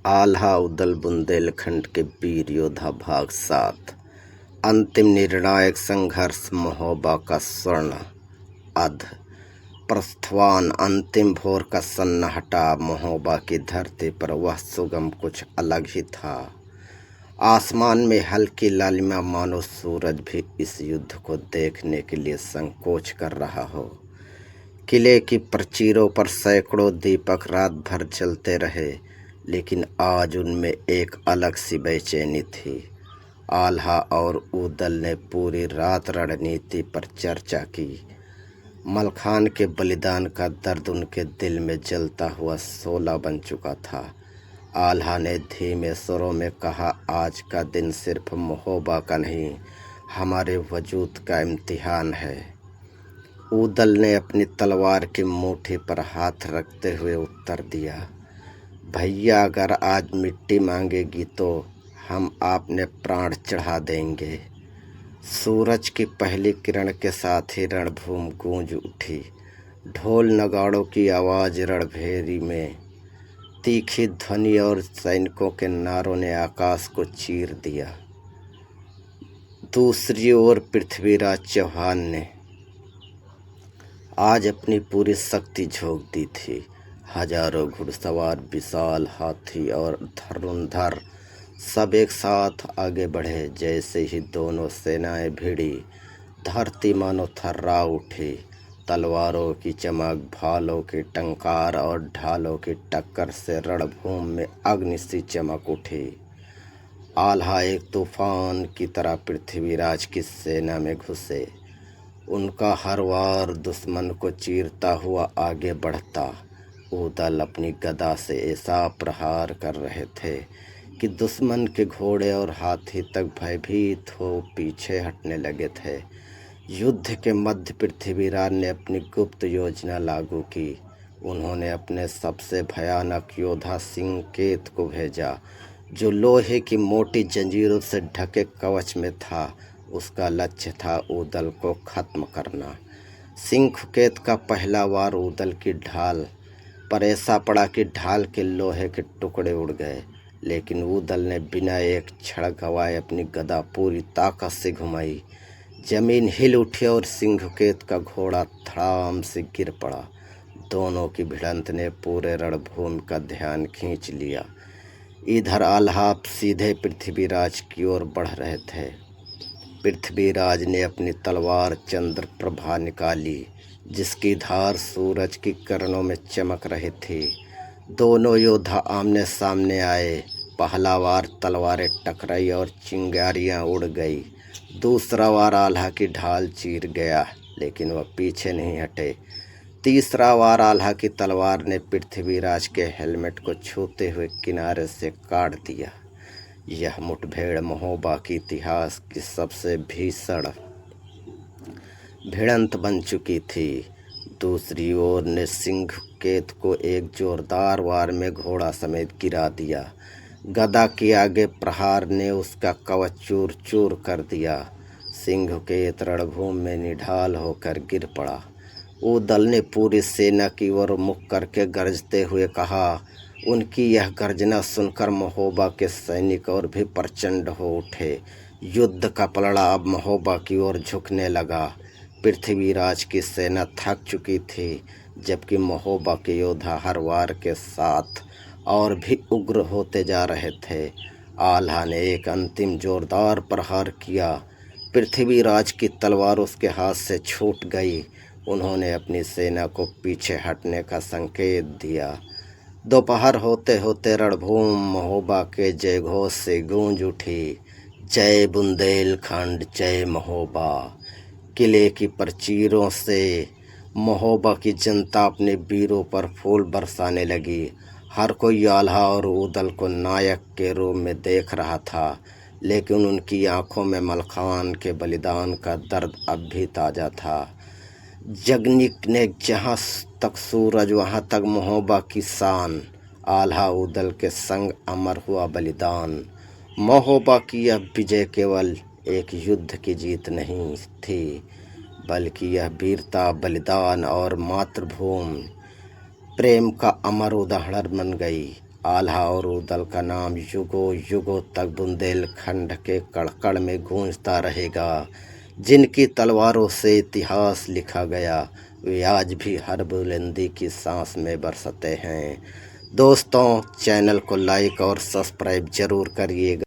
आल्हा उदल बुंदेलखंड के वीर योद्धा भाग 7। अंतिम निर्णायक संघर्ष महोबा का स्वर्ण अध प्रस्थवान। अंतिम भोर का सन्नाटा महोबा की धरती पर वह सुगम कुछ अलग ही था। आसमान में हल्की लालिमा, मानो सूरज भी इस युद्ध को देखने के लिए संकोच कर रहा हो। किले की प्राचीरों पर सैकड़ों दीपक रात भर जलते रहे, लेकिन आज उनमें एक अलग सी बेचैनी थी। आल्हा और उदल ने पूरी रात रणनीति पर चर्चा की। मलखान के बलिदान का दर्द उनके दिल में जलता हुआ शोला बन चुका था। आल्हा ने धीमे स्वरों में कहा, आज का दिन सिर्फ महोबा का नहीं, हमारे वजूद का इम्तिहान है। उदल ने अपनी तलवार की मुट्ठी पर हाथ रखते हुए उत्तर दिया, भैया, अगर आज मिट्टी मांगेगी तो हम आपने प्राण चढ़ा देंगे। सूरज की पहली किरण के साथ ही रणभूमि गूंज उठी। ढोल नगाड़ों की आवाज़ रणभेरी में तीखी ध्वनि और सैनिकों के नारों ने आकाश को चीर दिया। दूसरी ओर पृथ्वीराज चौहान ने आज अपनी पूरी शक्ति झोंक दी थी। हजारों घुड़सवार, विशाल हाथी और धनुर्धर सब एक साथ आगे बढ़े। जैसे ही दोनों सेनाएं भिड़ी, धरती मानो थर्रा उठी। तलवारों की चमक, भालों की टंकार और ढालों की टक्कर से रणभूमि में अग्नि सी चमक उठी। आल्हा एक तूफान की तरह पृथ्वीराज की सेना में घुसे। उनका हर वार दुश्मन को चीरता हुआ आगे बढ़ता। उदल अपनी गदा से ऐसा प्रहार कर रहे थे कि दुश्मन के घोड़े और हाथी तक भयभीत हो पीछे हटने लगे थे। युद्ध के मध्य पृथ्वीराज ने अपनी गुप्त योजना लागू की। उन्होंने अपने सबसे भयानक योद्धा सिंहकेत को भेजा, जो लोहे की मोटी जंजीरों से ढके कवच में था। उसका लक्ष्य था उदल को खत्म करना। सिंहकेत का पहला वार उदल की ढाल पर ऐसा पड़ा कि ढाल के लोहे के टुकड़े उड़ गए, लेकिन उदल ने बिना एक क्षण गंवाए अपनी गदा पूरी ताकत से घुमाई। जमीन हिल उठी और सिंहकेत का घोड़ा धड़ाम से गिर पड़ा। दोनों की भिड़ंत ने पूरे रणभूमि का ध्यान खींच लिया। इधर आल्हा सीधे पृथ्वीराज की ओर बढ़ रहे थे। पृथ्वीराज ने अपनी तलवार चंद्रप्रभा निकाली, जिसकी धार सूरज की किरणों में चमक रही थी। दोनों योद्धा आमने सामने आए। पहला वार तलवारें टकराई और चिंगारियां उड़ गई। दूसरा वार आल्हा की ढाल चीर गया, लेकिन वह पीछे नहीं हटे। तीसरा वार आल्हा की तलवार ने पृथ्वीराज के हेलमेट को छूते हुए किनारे से काट दिया। यह मुठभेड़ महोबा के इतिहास की सबसे भीषण भिड़ंत बन चुकी थी। दूसरी ओर ने सिंहकेत को एक जोरदार वार में घोड़ा समेत गिरा दिया। गदा के आगे प्रहार ने उसका कवच चूर चूर कर दिया। सिंहकेत रणभूमि में निढाल होकर गिर पड़ा। उदल ने पूरी सेना की ओर मुख करके गरजते हुए कहा। उनकी यह गर्जना सुनकर महोबा के सैनिक और भी प्रचंड हो उठे। युद्ध का पलड़ा अब महोबा की ओर झुकने लगा। पृथ्वीराज की सेना थक चुकी थी, जबकि महोबा के योद्धा हर वार के साथ और भी उग्र होते जा रहे थे। आल्हा ने एक अंतिम जोरदार प्रहार किया। पृथ्वीराज की तलवार उसके हाथ से छूट गई। उन्होंने अपनी सेना को पीछे हटने का संकेत दिया। दोपहर होते होते रणभूमि महोबा के जयघोष से गूंज उठी। जय बुंदेलखंड, जय महोबा। किले की प्राचीरों से महोबा की जनता अपने वीरों पर फूल बरसाने लगी। हर कोई आल्हा और उदल को नायक के रूप में देख रहा था, लेकिन उनकी आंखों में मलखान के बलिदान का दर्द अब भी ताज़ा था। जगनिक ने जहाँ तक सूरज वहाँ तक महोबा की शान। आल्हा उदल के संग अमर हुआ बलिदान। महोबा की यह विजय केवल एक युद्ध की जीत नहीं थी, बल्कि यह वीरता, बलिदान और मातृभूमि प्रेम का अमर उदाहरण बन गई। आल्हा और उदल का नाम युगों युगों तक बुंदेलखंड के कण-कण में गूंजता रहेगा। जिनकी तलवारों से इतिहास लिखा गया, वे आज भी हर बुलंदी की सांस में बरसते हैं। दोस्तों, चैनल को लाइक और सब्सक्राइब जरूर करिएगा।